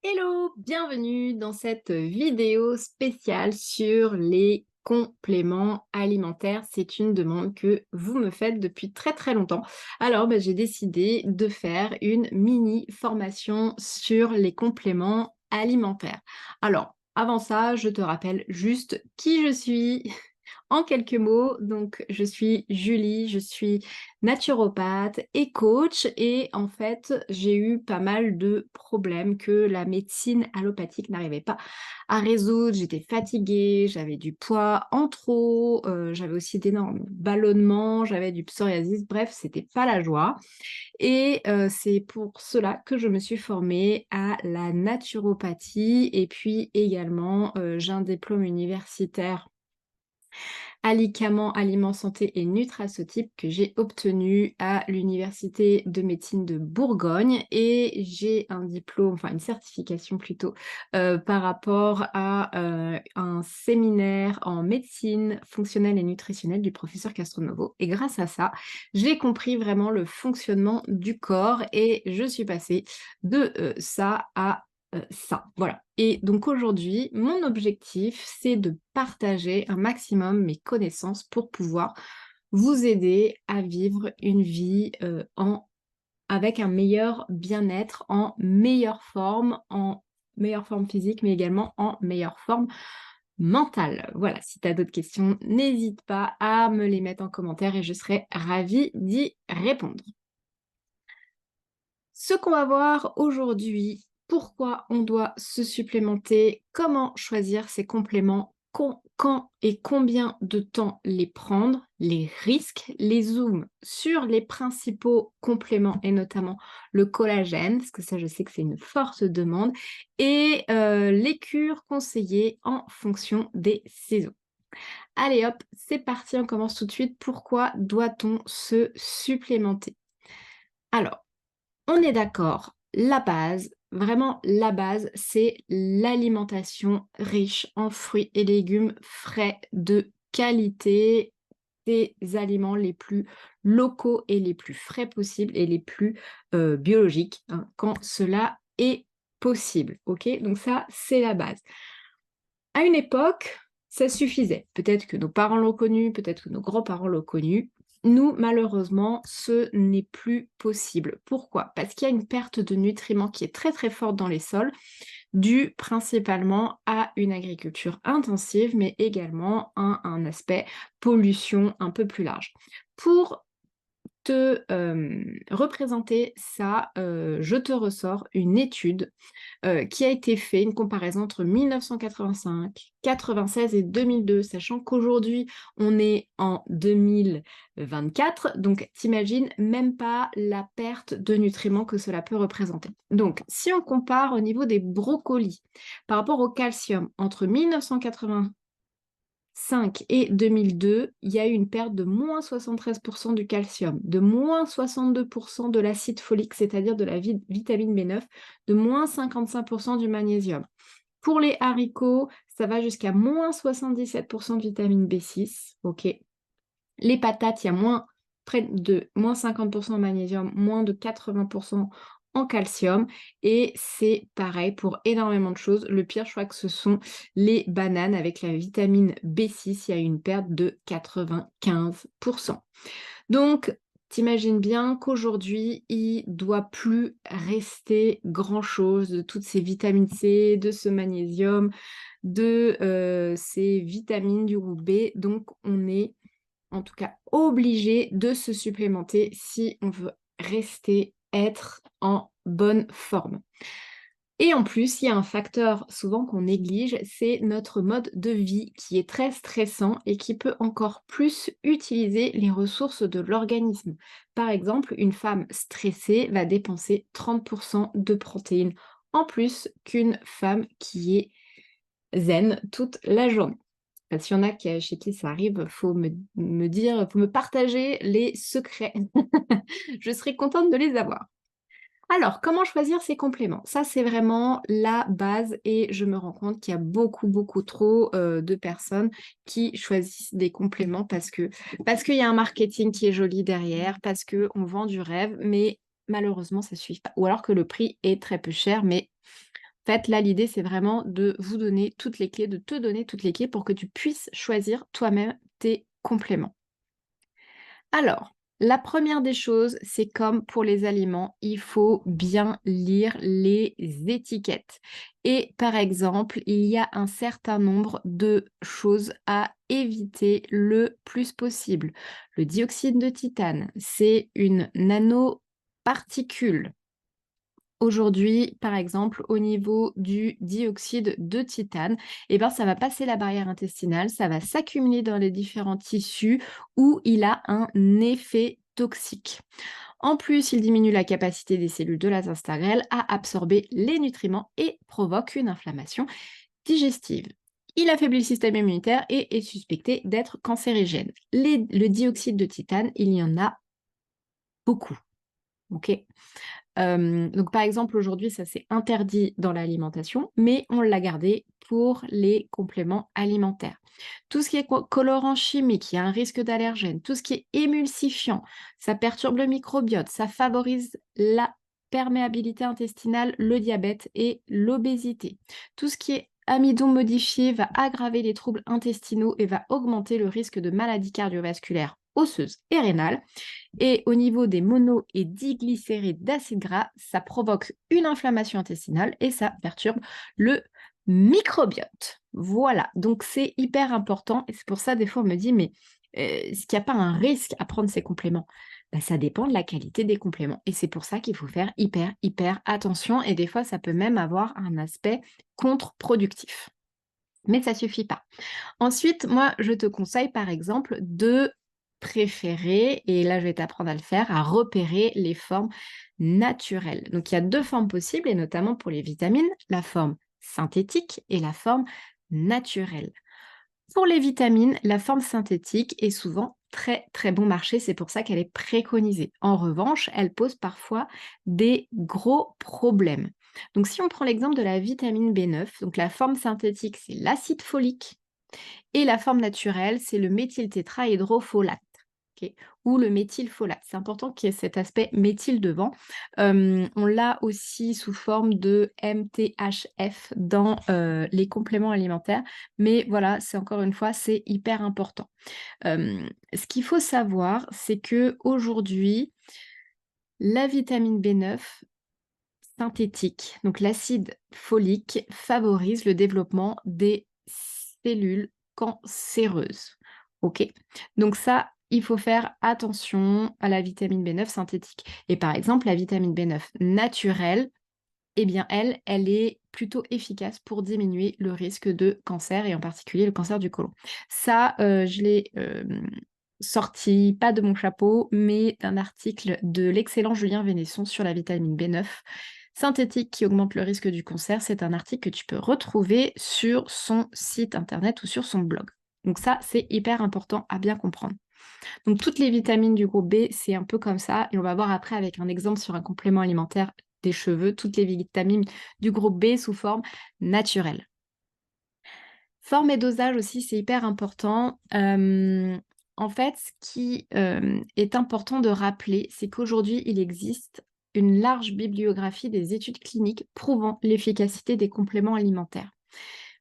Hello, bienvenue dans cette vidéo spéciale sur les compléments alimentaires. C'est une demande que vous me faites depuis très très longtemps. Alors, j'ai décidé de faire une mini formation sur les compléments alimentaires. Alors, avant ça, je te rappelle juste qui je suis. En quelques mots, donc je suis Julie, je suis naturopathe et coach et en fait, j'ai eu pas mal de problèmes que la médecine allopathique n'arrivait pas à résoudre. J'étais fatiguée, j'avais du poids en trop, j'avais aussi d'énormes ballonnements, j'avais du psoriasis, bref, c'était pas la joie et c'est pour cela que je me suis formée à la naturopathie et puis également, j'ai un diplôme universitaire Alicaments, Aliments Santé et Nutraceutique que j'ai obtenu à l'Université de médecine de Bourgogne et j'ai un diplôme, enfin une certification plutôt, par rapport à, un séminaire en médecine fonctionnelle et nutritionnelle du professeur Castronovo et grâce à ça, j'ai compris vraiment le fonctionnement du corps et je suis passée de, ça à ça, voilà. Et donc aujourd'hui, mon objectif, c'est de partager un maximum mes connaissances pour pouvoir vous aider à vivre une vie avec un meilleur bien-être, en meilleure forme physique, mais également en meilleure forme mentale. Voilà, si tu as d'autres questions, n'hésite pas à me les mettre en commentaire et je serai ravie d'y répondre. Ce qu'on va voir aujourd'hui, pourquoi on doit se supplémenter, comment choisir ses compléments, quand et combien de temps les prendre, les risques, les zooms sur les principaux compléments et notamment le collagène, parce que ça je sais que c'est une forte demande, et les cures conseillées en fonction des saisons. Allez hop, c'est parti, on commence tout de suite. Pourquoi doit-on se supplémenter? Alors, on est d'accord, la base, vraiment la base, c'est l'alimentation riche en fruits et légumes frais de qualité, des aliments les plus locaux et les plus frais possibles et les plus biologiques, hein, quand cela est possible. Ok, donc ça, c'est la base. À une époque, ça suffisait. Peut-être que nos parents l'ont connu, peut-être que nos grands-parents l'ont connu. Nous, malheureusement, ce n'est plus possible. Pourquoi? Parce qu'il y a une perte de nutriments qui est très très forte dans les sols, due principalement à une agriculture intensive, mais également à un aspect pollution un peu plus large. Pour te représenter ça, je te ressors une étude qui a été fait, une comparaison entre 1985, 96 et 2002, sachant qu'aujourd'hui, on est en 2024, donc t'imagines même pas la perte de nutriments que cela peut représenter. Donc, si on compare au niveau des brocolis par rapport au calcium entre 1985 et 2002, il y a eu une perte de moins 73% du calcium, de moins 62% de l'acide folique, c'est-à-dire de la vitamine B9, de moins 55% du magnésium. Pour les haricots, ça va jusqu'à moins 77% de vitamine B6. Ok. Les patates, il y a près de moins 50% en magnésium, moins de 80% en calcium. Et c'est pareil pour énormément de choses. Le pire, je crois que ce sont les bananes avec la vitamine B6. Il y a eu une perte de 95%. Donc, t'imagines bien qu'aujourd'hui, il ne doit plus rester grand-chose de toutes ces vitamines C, de ce magnésium, de ces vitamines du groupe B. Donc, on est en tout cas obligé de se supplémenter si on veut être en bonne forme. Et en plus, il y a un facteur souvent qu'on néglige, c'est notre mode de vie qui est très stressant et qui peut encore plus utiliser les ressources de l'organisme. Par exemple, une femme stressée va dépenser 30% de protéines en plus qu'une femme qui est zen toute la journée. S'il y en a chez qui ça arrive, me dire, faut me partager les secrets. Je serais contente de les avoir. Alors, comment choisir ces compléments? Ça, c'est vraiment la base et je me rends compte qu'il y a beaucoup, beaucoup trop de personnes qui choisissent des compléments parce qu'il y a un marketing qui est joli derrière, parce qu'on vend du rêve, mais malheureusement, ça ne suffit pas. Ou alors que le prix est très peu cher, mais fait, là, l'idée, c'est vraiment de vous donner toutes les clés, de te donner toutes les clés pour que tu puisses choisir toi-même tes compléments. Alors, la première des choses, c'est comme pour les aliments, il faut bien lire les étiquettes. Et par exemple, il y a un certain nombre de choses à éviter le plus possible. Le dioxyde de titane, c'est une nanoparticule. Aujourd'hui, par exemple, au niveau du dioxyde de titane, eh ben, ça va passer la barrière intestinale, ça va s'accumuler dans les différents tissus où il a un effet toxique. En plus, il diminue la capacité des cellules de la grêle à absorber les nutriments et provoque une inflammation digestive. Il affaiblit le système immunitaire et est suspecté d'être cancérigène. Le dioxyde de titane, il y en a beaucoup. Ok. Donc par exemple, aujourd'hui, ça c'est interdit dans l'alimentation, mais on l'a gardé pour les compléments alimentaires. Tout ce qui est colorant chimique, il y a un risque d'allergène. Tout ce qui est émulsifiant, ça perturbe le microbiote, ça favorise la perméabilité intestinale, le diabète et l'obésité. Tout ce qui est amidon modifié va aggraver les troubles intestinaux et va augmenter le risque de maladies cardiovasculaires osseuses et rénales. Et au niveau des mono- et diglycérides d'acides gras, ça provoque une inflammation intestinale et ça perturbe le microbiote. Voilà, donc c'est hyper important et c'est pour ça des fois on me dit mais est-ce qu'il n'y a pas un risque à prendre ces compléments? Ben, ça dépend de la qualité des compléments et c'est pour ça qu'il faut faire hyper attention et des fois ça peut même avoir un aspect contre-productif. Mais ça suffit pas. Ensuite, moi, je te conseille par exemple de préférer, et là je vais t'apprendre à le faire, à repérer les formes naturelles. Donc il y a deux formes possibles, et notamment pour les vitamines, la forme synthétique et la forme naturelle. Pour les vitamines, la forme synthétique est souvent très bon marché, c'est pour ça qu'elle est préconisée. En revanche, elle pose parfois des gros problèmes. Donc si on prend l'exemple de la vitamine B9, donc la forme synthétique, c'est l'acide folique et la forme naturelle, c'est le méthyltétrahydrofolate, ok, ou le méthylfolate. C'est important qu'il y ait cet aspect méthyl devant. On l'a aussi sous forme de MTHF dans les compléments alimentaires. Mais voilà, c'est encore une fois, c'est hyper important. Ce qu'il faut savoir, c'est que aujourd'hui, la vitamine B9 synthétique, donc l'acide folique, favorise le développement des cellules cancéreuses. OK? Donc ça, il faut faire attention à la vitamine B9 synthétique. Et par exemple, la vitamine B9 naturelle, eh bien elle est plutôt efficace pour diminuer le risque de cancer et en particulier le cancer du côlon. Ça, je l'ai, sorti, pas de mon chapeau, mais d'un article de l'excellent Julien Vénesson sur la vitamine B9 synthétique qui augmente le risque du cancer. C'est un article que tu peux retrouver sur son site internet ou sur son blog. Donc ça, c'est hyper important à bien comprendre. Donc toutes les vitamines du groupe B, c'est un peu comme ça. Et on va voir après avec un exemple sur un complément alimentaire des cheveux, toutes les vitamines du groupe B sous forme naturelle. Forme et dosage aussi, c'est hyper important. En fait, ce qui est important de rappeler, c'est qu'aujourd'hui, il existe une large bibliographie des études cliniques prouvant l'efficacité des compléments alimentaires.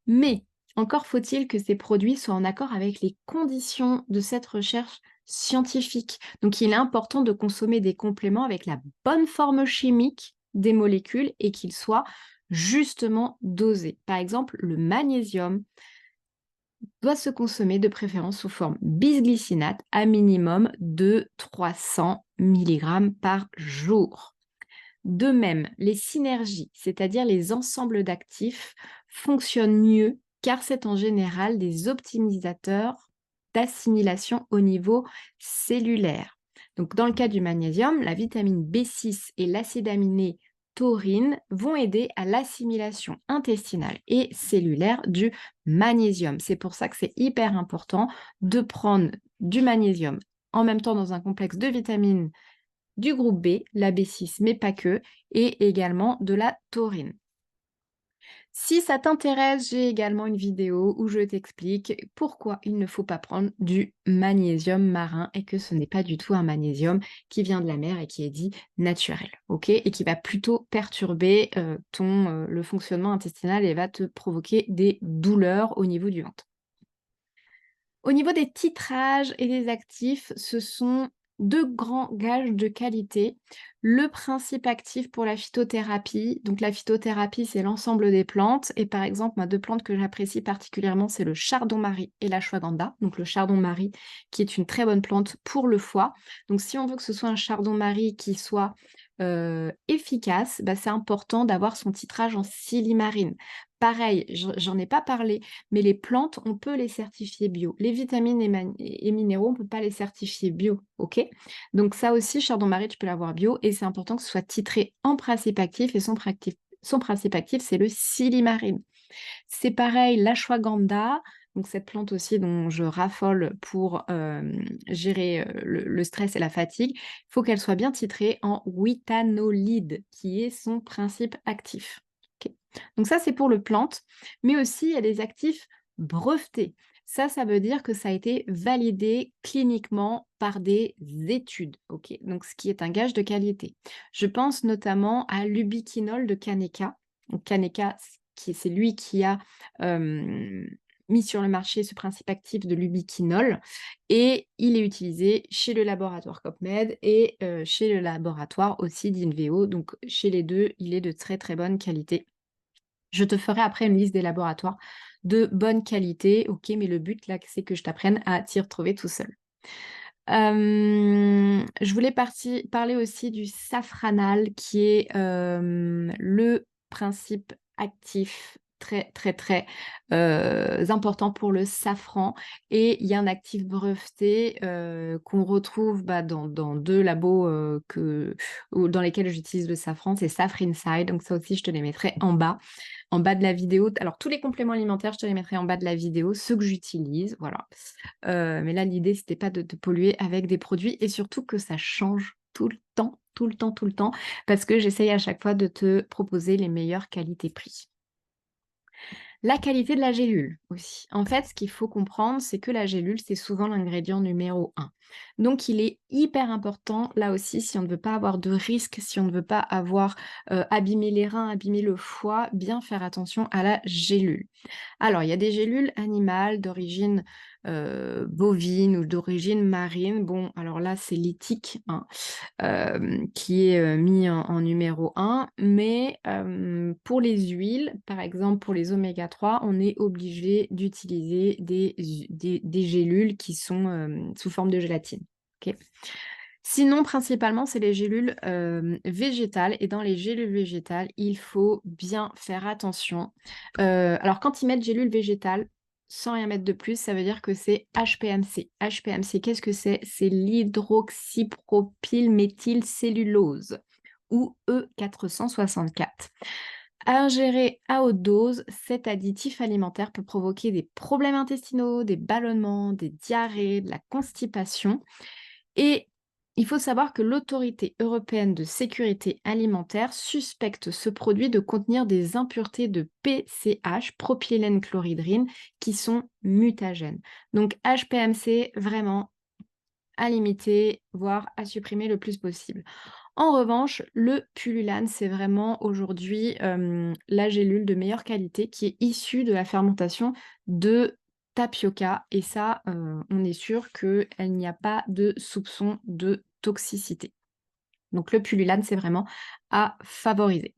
Mais encore faut-il que ces produits soient en accord avec les conditions de cette recherche scientifique. Donc, il est important de consommer des compléments avec la bonne forme chimique des molécules et qu'ils soient justement dosés. Par exemple, le magnésium doit se consommer de préférence sous forme bisglycinate à minimum de 300 mg par jour. De même, les synergies, c'est-à-dire les ensembles d'actifs, fonctionnent mieux car c'est en général des optimisateurs d'assimilation au niveau cellulaire. Donc, dans le cas du magnésium, la vitamine B6 et l'acide aminé taurine vont aider à l'assimilation intestinale et cellulaire du magnésium. C'est pour ça que c'est hyper important de prendre du magnésium en même temps dans un complexe de vitamines du groupe B, la B6, mais pas que, et également de la taurine. Si ça t'intéresse, j'ai également une vidéo où je t'explique pourquoi il ne faut pas prendre du magnésium marin et que ce n'est pas du tout un magnésium qui vient de la mer et qui est dit naturel, ok? Et qui va plutôt perturber le fonctionnement intestinal et va te provoquer des douleurs au niveau du ventre. Au niveau des titrages et des actifs, ce sont 2 grands gages de qualité. Le principe actif pour la phytothérapie, donc la phytothérapie, c'est l'ensemble des plantes et par exemple, moi, 2 plantes que j'apprécie particulièrement, c'est le chardon-marie et l'ashwagandha. Donc le chardon-marie qui est une très bonne plante pour le foie. Donc si on veut que ce soit un chardon-marie qui soit, efficace, bah, c'est important d'avoir son titrage en silimarine. Pareil, j'en ai pas parlé, mais les plantes, on peut les certifier bio. Les vitamines et minéraux, on peut pas les certifier bio, OK? Donc ça aussi, chardon-marie, tu peux l'avoir bio et c'est important que ce soit titré en principe actif et son principe actif, c'est le silimarine. C'est pareil, l'ashwagandha, donc cette plante aussi dont je raffole pour, gérer, le stress et la fatigue, il faut qu'elle soit bien titrée en withanolide, qui est son principe actif. OK. Donc ça, c'est pour le plante, mais aussi il y a des actifs brevetés. Ça veut dire que ça a été validé cliniquement par des études, OK? Donc ce qui est un gage de qualité. Je pense notamment à l'ubiquinol de Kaneka. Donc Kaneka, c'est lui qui a, hem, mis sur le marché ce principe actif de l'ubiquinol et il est utilisé chez le laboratoire Copmed et chez le laboratoire aussi d'Inveo. Donc chez les 2, il est de très, très bonne qualité. Je te ferai après une liste des laboratoires de bonne qualité, OK, mais le but là, c'est que je t'apprenne à t'y retrouver tout seul. Je voulais parler aussi du safranal qui est, le principe actif très, très, très, important pour le safran et il y a un actif breveté, qu'on retrouve, bah, dans 2 labos, dans lesquels j'utilise le safran, c'est Safrinside, donc ça aussi je te les mettrai en bas de la vidéo. Alors tous les compléments alimentaires, je te les mettrai en bas de la vidéo, ceux que j'utilise, voilà. Mais là, l'idée, c'était pas de te polluer avec des produits et surtout que ça change tout le temps, tout le temps, tout le temps, parce que j'essaye à chaque fois de te proposer les meilleures qualités-prix. La qualité de la gélule aussi. En fait, ce qu'il faut comprendre, c'est que la gélule, c'est souvent l'ingrédient numéro un. Donc, il est hyper important, là aussi, si on ne veut pas avoir de risque, si on ne veut pas avoir abîmé les reins, abîmé le foie, bien faire attention à la gélule. Alors, il y a des gélules animales d'origine bovine ou d'origine marine. Bon, alors là, c'est l'éthique, hein, qui est, mis en numéro un. Mais pour les huiles, par exemple pour les oméga 3, on est obligé d'utiliser des gélules qui sont, sous forme de gélatine. OK? Sinon, principalement, c'est les gélules, végétales et dans les gélules végétales, il faut bien faire attention. Alors quand ils mettent gélules végétales, sans rien mettre de plus, ça veut dire que c'est HPMC. HPMC, qu'est-ce que c'est? C'est l'hydroxypropylméthylcellulose ou E464. Ingéré à haute dose, cet additif alimentaire peut provoquer des problèmes intestinaux, des ballonnements, des diarrhées, de la constipation et il faut savoir que l'Autorité européenne de sécurité alimentaire suspecte ce produit de contenir des impuretés de PCH, propylène chlorhydrine, qui sont mutagènes. Donc HPMC, vraiment à limiter, voire à supprimer le plus possible. En revanche, le Pullulan, c'est vraiment aujourd'hui la gélule de meilleure qualité qui est issue de la fermentation de tapioca. Et ça, on est sûr qu'il n'y a pas de soupçon de toxicité. Donc le Pullulan, c'est vraiment à favoriser.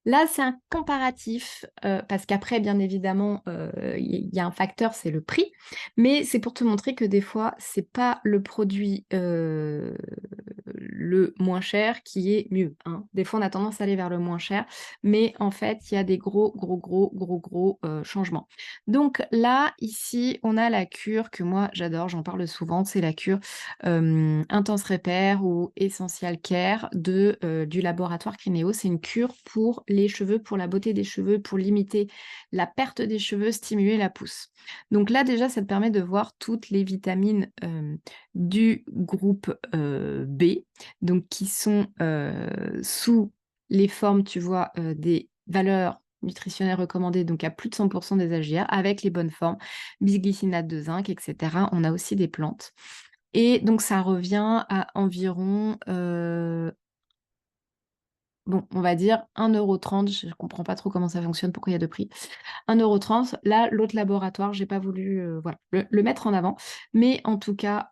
Là, c'est un comparatif, parce qu'après, bien évidemment, il y a un facteur, c'est le prix, mais c'est pour te montrer que des fois, c'est pas le produit, le moins cher qui est mieux, hein. Des fois, on a tendance à aller vers le moins cher, mais en fait, il y a des gros, changements. Donc là, ici, on a la cure que moi j'adore, j'en parle souvent, c'est la cure, Intense Repair ou Essential Care du laboratoire Crineo. C'est une cure pour les cheveux, pour la beauté des cheveux, pour limiter la perte des cheveux, stimuler la pousse. Donc là, déjà, ça te permet de voir toutes les vitamines, du groupe, B, donc qui sont, sous les formes, tu vois, des valeurs nutritionnel recommandé, donc à plus de 100 des AGR, avec les bonnes formes, bisglycinate de zinc, et cetera. On a aussi des plantes et donc ça revient à environ, bon, on va dire 1,30 €. Je ne comprends pas trop comment ça fonctionne, pourquoi il y a 2 prix. 1,30 €. Là, l'autre laboratoire, j'ai pas voulu, voilà, le mettre en avant, mais en tout cas,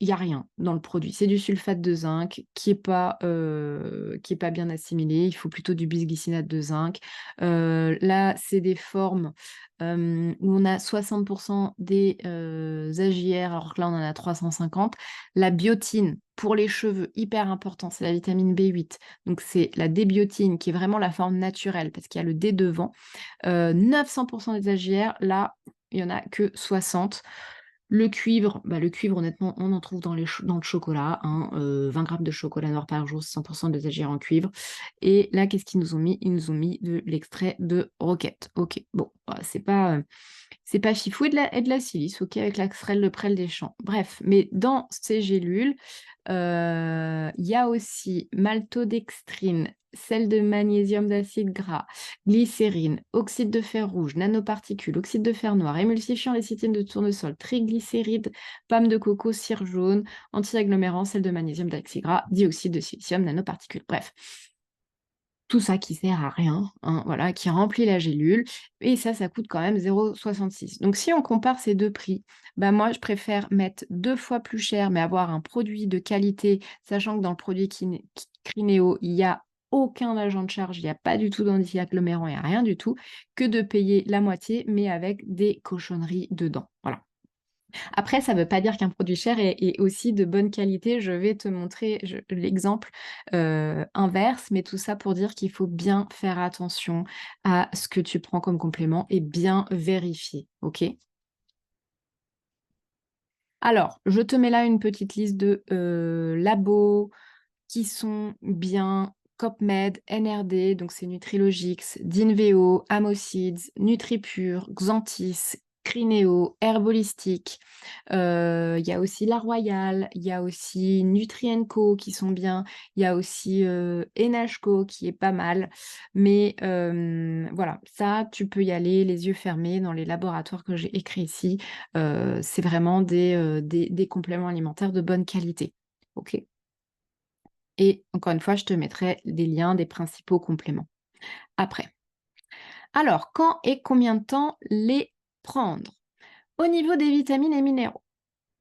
il y a rien dans le produit. C'est du sulfate de zinc qui est pas bien assimilé. Il faut plutôt du bisglycinate de zinc. Là, c'est des formes, où on a 60 des, AJR, alors que là, on en a 350. La biotine, pour les cheveux, hyper important, c'est la vitamine B8. Donc c'est la D-biotine qui est vraiment la forme naturelle parce qu'il y a le D devant. 900 des AJR, là, il y en a que 60. Le cuivre, bah, le cuivre, honnêtement, on en trouve dans le chocolat, hein, 20 grammes de chocolat noir par jour, 100 des AGR en cuivre. Et là, qu'est-ce qu'ils nous ont mis? Ils nous ont mis de l'extrait de roquette. OK, bon, bah, c'est pas fifou et de la silice, OK, avec l'extrait de prêle des champs. Bref, mais dans ces gélules, il y a aussi maltodextrine, sel de magnésium d'acide gras, glycérine, oxyde de fer rouge, nanoparticules, oxyde de fer noir, émulsifiant lécithine de tournesol, triglycérides, pomme de coco, cire jaune, anti-agglomérant, sel de magnésium d'acide gras, dioxyde de silicium, nanoparticules. Bref, tout ça qui sert à rien, hein, voilà, qui remplit la gélule et ça coûte quand même 0,66. Donc si on compare ces 2 prix, bah, moi je préfère mettre 2 fois plus cher, mais avoir un produit de qualité, sachant que dans le produit Crineo, il y a aucun agent de charge, il y a pas du tout d'anti-agglomérant, il y a rien du tout, que de payer la moitié, mais avec des cochonneries dedans. Voilà. Après, ça ne veut pas dire qu'un produit cher est aussi de bonne qualité. Je vais te montrer l'exemple inverse, mais tout ça pour dire qu'il faut bien faire attention à ce que tu prends comme complément et bien vérifier, OK? Alors, je te mets là une petite liste de, labos qui sont bien: COPMED, NRD, donc c'est Nutrilogix, Dinveo, Amoseeds, NutriPure, Xanthis, Crineo, Herbolistic. Il y a aussi La Royale, il y a aussi Nutri Co qui sont bien, il y a aussi, NH Co qui est pas mal. Mais, voilà, ça, tu peux y aller les yeux fermés dans les laboratoires que j'ai écrits ici. C'est vraiment des compléments alimentaires de bonne qualité. OK? Et encore une fois, je te mettrai des liens des principaux compléments après. Alors, quand et combien de temps les prendre? Au niveau des vitamines et minéraux,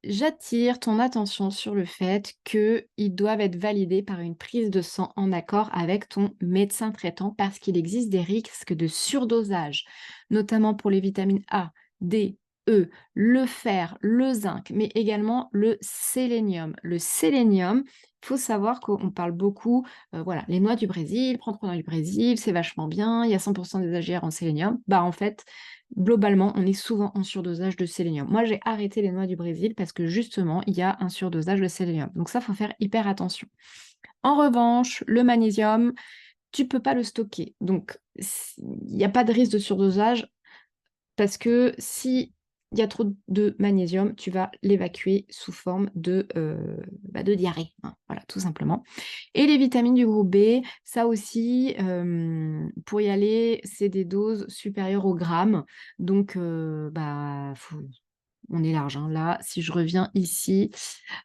j'attire ton attention sur le fait qu'ils doivent être validés par une prise de sang en accord avec ton médecin traitant parce qu'il existe des risques de surdosage, notamment pour les vitamines A, D, E, le fer, le zinc, mais également le sélénium. Le sélénium, il faut savoir qu'on parle beaucoup, voilà, les noix du Brésil, prendre noix du Brésil, c'est vachement bien, il y a 100 des AGR en sélénium. Bah en fait, globalement, on est souvent en surdosage de sélénium. Moi, j'ai arrêté les noix du Brésil parce que justement, il y a un surdosage de sélénium. Donc ça, faut faire hyper attention. En revanche, le magnésium, tu peux pas le stocker. Donc, il n'y a pas de risque de surdosage parce que si il y a trop de magnésium, tu vas l'évacuer sous forme de diarrhée, hein, voilà, tout simplement. Et les vitamines du groupe B, ça aussi, pour y aller, c'est des doses supérieures au gramme. Donc, on est large, hein. Là, si je reviens ici,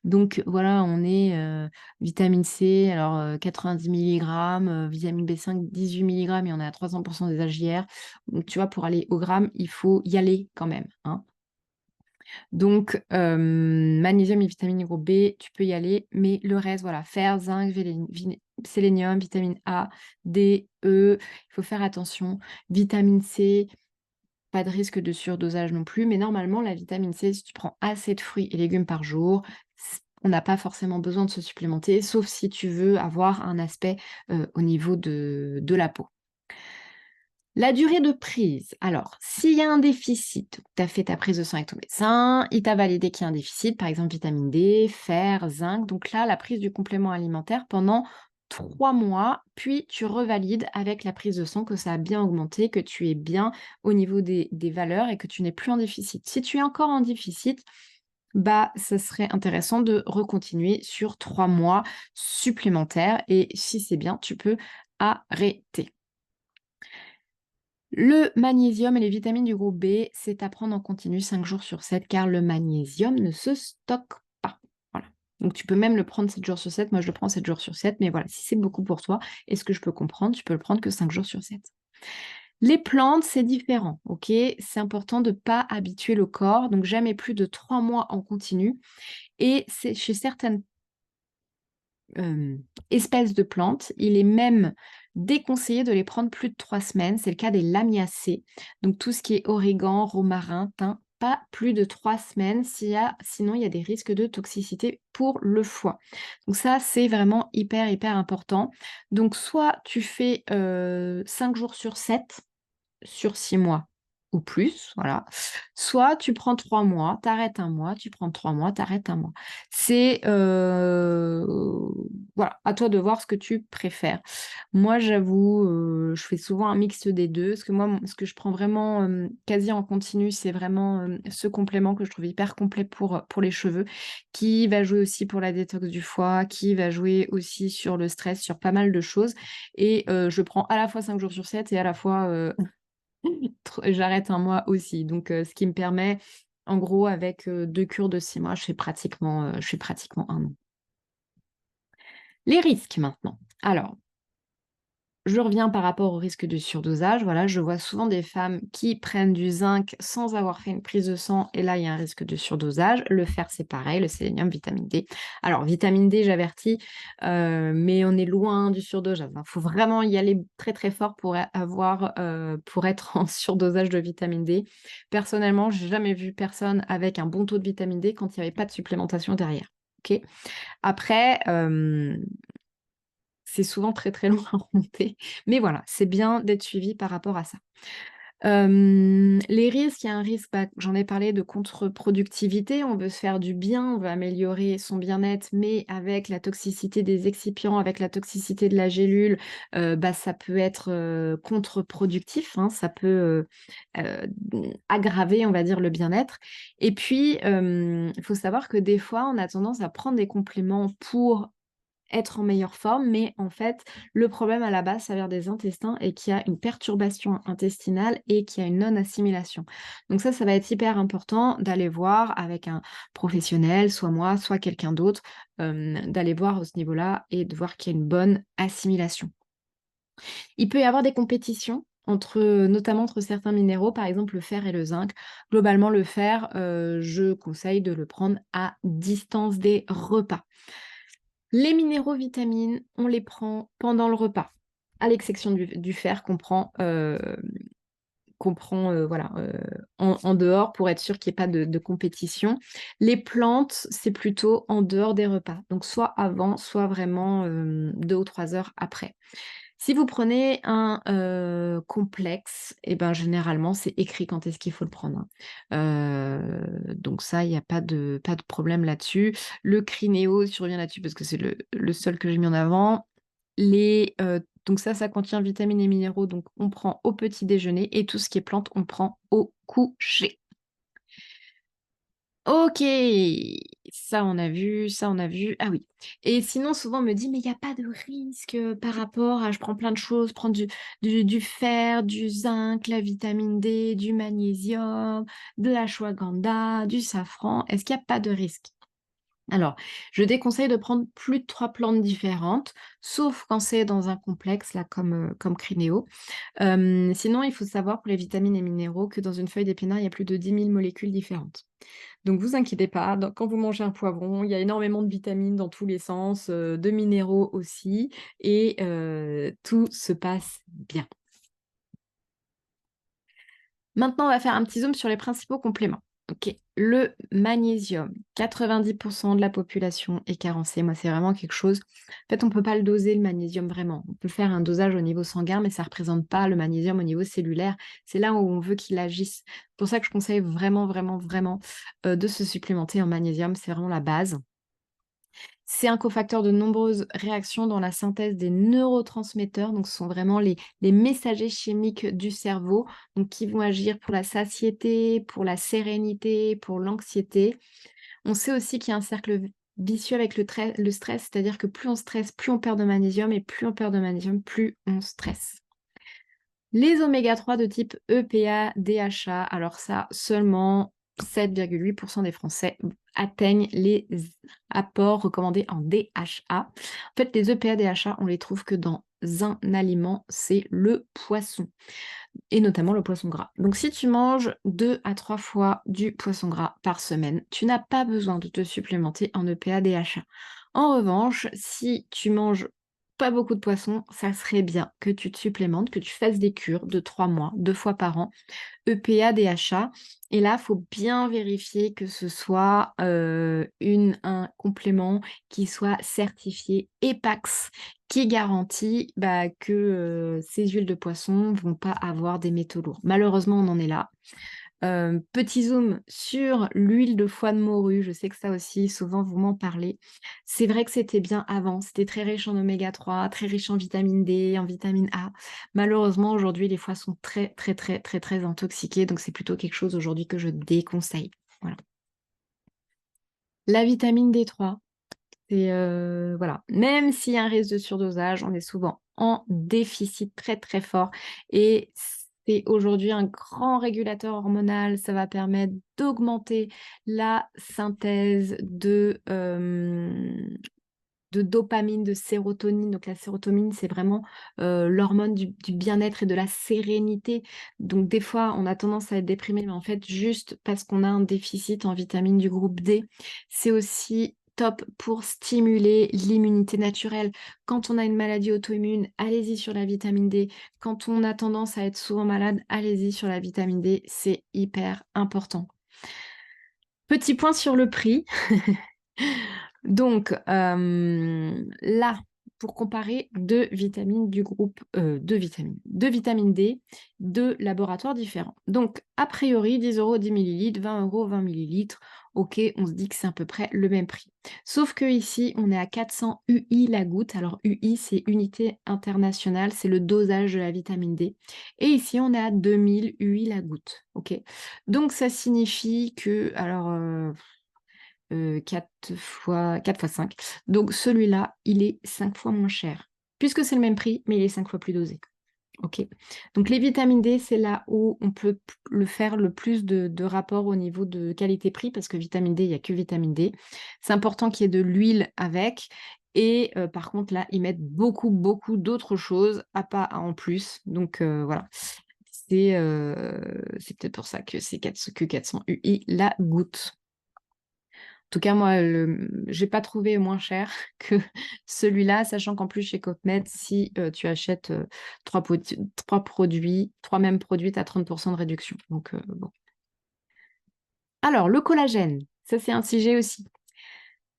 donc voilà, on est, vitamine C, alors, 90 milligrammes, vitamine B5, 18 milligrammes et on est à 300 des AJR. Donc tu vois, pour aller au gramme, il faut y aller quand même, hein. Donc, magnésium et vitamine du groupe B, tu peux y aller, mais le reste, voilà, fer, zinc, sélénium, vitamine A, D, E, il faut faire attention. Vitamine C, pas de risque de surdosage non plus, mais normalement, la vitamine C, si tu prends assez de fruits et légumes par jour, on n'a pas forcément besoin de se supplémenter, sauf si tu veux avoir un aspect au niveau de la peau. La durée de prise. Alors, s'il y a un déficit, tu as fait ta prise de sang avec ton médecin, il t'a validé qu'il y a un déficit, par exemple vitamine D, fer, zinc. Donc là, la prise du complément alimentaire pendant 3 mois, puis tu revalides avec la prise de sang que ça a bien augmenté, que tu es bien au niveau des valeurs et que tu n'es plus en déficit. Si tu es encore en déficit, bah, ça serait intéressant de recontinuer sur 3 mois supplémentaires et si c'est bien, tu peux arrêter. Le magnésium et les vitamines du groupe B, c'est à prendre en continu 5 jours sur 7 car le magnésium ne se stocke pas. Voilà. Donc tu peux même le prendre 7 jours sur 7. Moi, je le prends 7 jours sur 7. Mais voilà, si c'est beaucoup pour toi, et ce que je peux comprendre, tu peux le prendre que 5 jours sur 7. Les plantes, c'est différent, ok? C'est important de ne pas habituer le corps, donc jamais plus de 3 mois en continu. Et c'est chez certaines espèces de plantes, il est même déconseillé de les prendre plus de 3 semaines. C'est le cas des lamiacées. Donc tout ce qui est origan, romarin, thym, pas plus de 3 semaines, sinon il y a des risques de toxicité pour le foie. Donc ça, c'est vraiment hyper, hyper important. Donc soit tu fais, 5 jours sur 7 sur 6 mois ou plus, voilà. Soit tu prends 3 mois, tu arrêtes 1 mois, tu prends 3 mois, tu arrêtes 1 mois. C'est, voilà, à toi de voir ce que tu préfères. Moi, j'avoue, je fais souvent un mix des 2 parce que moi, ce que je prends vraiment, quasi en continu, c'est vraiment, ce complément que je trouve hyper complet pour les cheveux, qui va jouer aussi pour la détox du foie, qui va jouer aussi sur le stress, sur pas mal de choses et je prends à la fois 5 jours sur 7 et à la fois, j'arrête 1 mois aussi, donc ce qui me permet, en gros, avec, 2 cures de 6 mois, je fais pratiquement 1 an. Les risques maintenant. Alors, je reviens par rapport au risque de surdosage. Voilà, je vois souvent des femmes qui prennent du zinc sans avoir fait une prise de sang et là, il y a un risque de surdosage. Le fer, c'est pareil, le sélénium, vitamine D. Alors, vitamine D, j'avertis, mais on est loin du surdosage, hein. Faut vraiment y aller très, très fort pour être en surdosage de vitamine D. Personnellement, j'ai jamais vu personne avec un bon taux de vitamine D quand il y avait pas de supplémentation derrière, OK? Après, c'est souvent très, très long à remonter. Mais voilà, c'est bien d'être suivi par rapport à ça. Les risques, il y a un risque, bah, j'en ai parlé de contre-productivité. On veut se faire du bien, on veut améliorer son bien-être, mais avec la toxicité des excipients, avec la toxicité de la gélule, bah, ça peut être, contre-productif, hein. Ça peut, aggraver, on va dire, le bien-être. Et puis, il faut savoir que des fois, on a tendance à prendre des compléments pour être en meilleure forme, mais en fait, le problème à la base, ça vient des intestins et qu'il y a une perturbation intestinale et qu'il y a une non-assimilation. Donc ça va être hyper important d'aller voir avec un professionnel, soit moi, soit quelqu'un d'autre, d'aller voir à ce niveau-là et de voir qu'il y a une bonne assimilation. Il peut y avoir des compétitions notamment entre certains minéraux, par exemple le fer et le zinc. Globalement, le fer, je conseille de le prendre à distance des repas. Les minéraux vitamines, on les prend pendant le repas, à l'exception du fer qu'on prend, voilà, en dehors pour être sûr qu'il y ait pas de compétition. Les plantes, c'est plutôt en dehors des repas, donc soit avant, soit vraiment, 2 ou 3 heures après. Si vous prenez un, complexe et ben, généralement, c'est écrit quand est-ce qu'il faut le prendre, hein. Donc ça, il y a pas de problème là-dessus. Le Crineo, si je reviens là-dessus parce que c'est le seul que j'ai mis en avant. Donc ça contient vitamines et minéraux, donc on prend au petit déjeuner et tout ce qui est plantes, on prend au coucher. OK, ça on a vu, ça on a vu. Ah oui, et sinon souvent on me dit: «Mais il y a pas de risque, par rapport à je prends plein de choses, prendre du fer, du zinc, la vitamine D, du magnésium, de l'ashwagandha, du safran, est-ce qu'il y a pas de risque?» Alors, je déconseille de prendre plus de 3 plantes différentes, sauf quand c'est dans un complexe là comme Crineo. Sinon il faut savoir pour les vitamines et minéraux que dans une feuille d'épinard, il y a plus de 10 000 molécules différentes. Donc vous inquiétez pas, quand vous mangez un poivron, il y a énormément de vitamines dans tous les sens, de minéraux aussi et tout se passe bien. Maintenant, on va faire un petit zoom sur les principaux compléments. OK. Le magnésium, 90 de la population est carencée. Moi, c'est vraiment quelque chose en fait, on ne peut pas le doser le magnésium vraiment. On peut faire un dosage au niveau sanguin, mais ça ne représente pas le magnésium au niveau cellulaire. C'est là où on veut qu'il agisse. C'est pour ça que je conseille vraiment, vraiment, vraiment, de se supplémenter en magnésium. C'est vraiment la base. C'est un cofacteur de nombreuses réactions dans la synthèse des neurotransmetteurs, donc ce sont vraiment les messagers chimiques du cerveau, donc qui vont agir pour la satiété, pour la sérénité, pour l'anxiété. On sait aussi qu'il y a un cercle vicieux avec le stress, c'est-à-dire que plus on stresse, plus on perd de magnésium et plus on perd de magnésium, plus on stresse. Les oméga 3 de type EPA, DHA, alors ça, seulement 7,8% des Français atteignent les apports recommandés en DHA. En fait, les EPA, DHA, on les trouve que dans un aliment, c'est le poisson, et notamment le poisson gras. Donc si tu manges 2 à 3 fois du poisson gras par semaine, tu n'as pas besoin de te supplémenter en EPA, DHA. En revanche, si tu manges pas beaucoup de poisson, ça serait bien que tu te supplémentes, que tu fasses des cures de 3 mois, 2 fois par an, EPA, DHA. Et là, il faut bien vérifier que ce soit un complément qui soit certifié EPAX, qui garantit que ces huiles de poisson ne vont pas avoir des métaux lourds. Malheureusement, on en est là. Petit zoom sur l'huile de foie de morue, je sais que ça aussi, souvent vous m'en parlez. C'est vrai que c'était bien avant, c'était très riche en oméga 3, très riche en vitamine D, en vitamine A. Malheureusement, aujourd'hui, les foies sont très, très, très, très, très intoxiqués, donc c'est plutôt quelque chose aujourd'hui que je déconseille. Voilà. La vitamine D3, c'est voilà, même s'il y a un risque de surdosage, on est souvent en déficit très, très fort et c'est aujourd'hui un grand régulateur hormonal. Ça va permettre d'augmenter la synthèse de dopamine, de sérotonine. Donc la sérotonine, c'est vraiment l'hormone du bien-être et de la sérénité. Donc des fois, on a tendance à être déprimé, mais en fait, juste parce qu'on a un déficit en vitamine du groupe D, c'est aussi top pour stimuler l'immunité naturelle. Quand on a une maladie auto-immune, allez-y sur la vitamine D. Quand on a tendance à être souvent malade, allez-y sur la vitamine D. C'est hyper important. Petit point sur le prix. Donc là, pour comparer deux vitamines du groupe, deux vitamines D, deux laboratoires différents. Donc, a priori, 10 € 10 millilitres, 20 € 20 millilitres. Ok, on se dit que c'est à peu près le même prix. Sauf que ici, on est à 400 UI la goutte. Alors, UI, c'est unité internationale, c'est le dosage de la vitamine D. Et ici, on est à 2000 UI la goutte. Ok, donc ça signifie que, alors, 4 fois 5. Donc celui-là, il est 5 fois moins cher. Puisque c'est le même prix, mais il est 5 fois plus dosé. Ok. Donc les vitamines D, c'est là où on peut le faire le plus de rapport au niveau de qualité-prix, parce que vitamine D, il n'y a que vitamine D. C'est important qu'il y ait de l'huile avec. Et par contre, là, ils mettent beaucoup, beaucoup d'autres choses à pas en plus. Donc voilà. C'est peut-être pour ça que c'est que 400 UI la goutte. En tout cas, moi, j'ai pas trouvé moins cher que celui-là, sachant qu'en plus, chez Copmed, si tu achètes 3 produits, 3 mêmes produits, tu as 30% de réduction. Donc, bon. Alors, le collagène, ça, c'est un sujet aussi.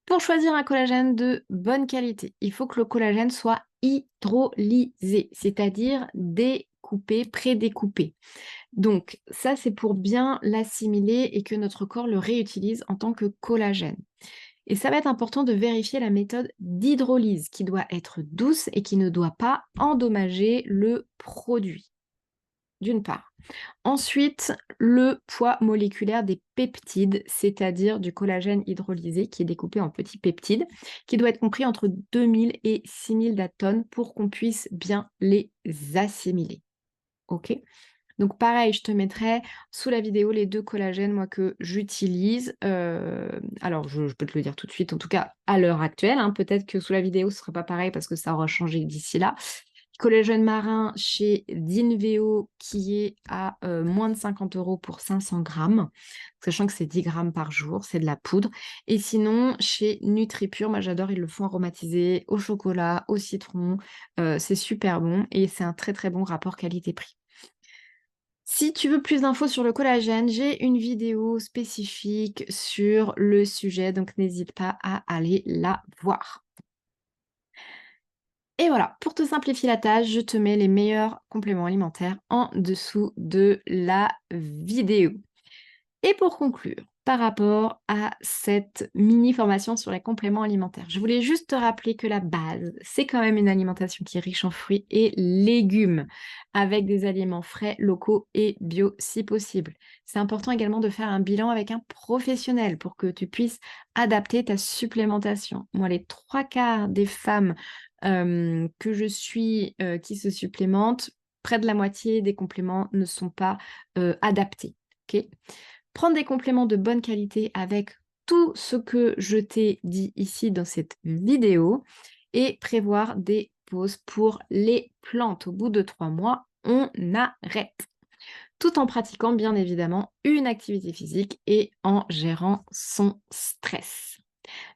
Pour choisir un collagène de bonne qualité, il faut que le collagène soit hydrolysé, c'est-à-dire découpé, prédécoupé. Donc, ça, c'est pour bien l'assimiler et que notre corps le réutilise en tant que collagène. Et ça va être important de vérifier la méthode d'hydrolyse qui doit être douce et qui ne doit pas endommager le produit, d'une part. Ensuite, le poids moléculaire des peptides, c'est-à-dire du collagène hydrolysé qui est découpé en petits peptides, qui doit être compris entre 2000 et 6000 datones pour qu'on puisse bien les assimiler. OK ? Donc pareil, je te mettrai sous la vidéo les 2 collagènes, moi, que j'utilise. Alors je peux te le dire tout de suite, en tout cas à l'heure actuelle, hein, peut-être que sous la vidéo ce ne sera pas pareil parce que ça aura changé d'ici là. Collagène marin chez Dinveo qui est à moins de 50 € pour 500 grammes, sachant que c'est 10 grammes par jour, c'est de la poudre. Et sinon, chez NutriPure, moi j'adore, ils le font aromatisé au chocolat, au citron, c'est super bon et c'est un très très bon rapport qualité-prix. Si tu veux plus d'infos sur le collagène, j'ai une vidéo spécifique sur le sujet, donc n'hésite pas à aller la voir. Et voilà, pour te simplifier la tâche, je te mets les meilleurs compléments alimentaires en dessous de la vidéo. Et pour conclure, par rapport à cette mini formation sur les compléments alimentaires, je voulais juste te rappeler que la base, c'est quand même une alimentation qui est riche en fruits et légumes, avec des aliments frais, locaux et bio si possible. C'est important également de faire un bilan avec un professionnel pour que tu puisses adapter ta supplémentation. Moi, les 3 quarts des femmes que je suis qui se supplémentent, près de la moitié des compléments ne sont pas adaptés. Ok. Prendre des compléments de bonne qualité avec tout ce que je t'ai dit ici dans cette vidéo et prévoir des pauses pour les plantes. Au bout de 3 mois, on arrête. Tout en pratiquant bien évidemment une activité physique et en gérant son stress.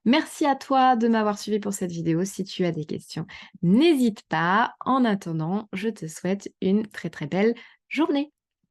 Merci à toi de m'avoir suivi pour cette vidéo. Si tu as des questions, n'hésite pas. En attendant, je te souhaite une très très belle journée.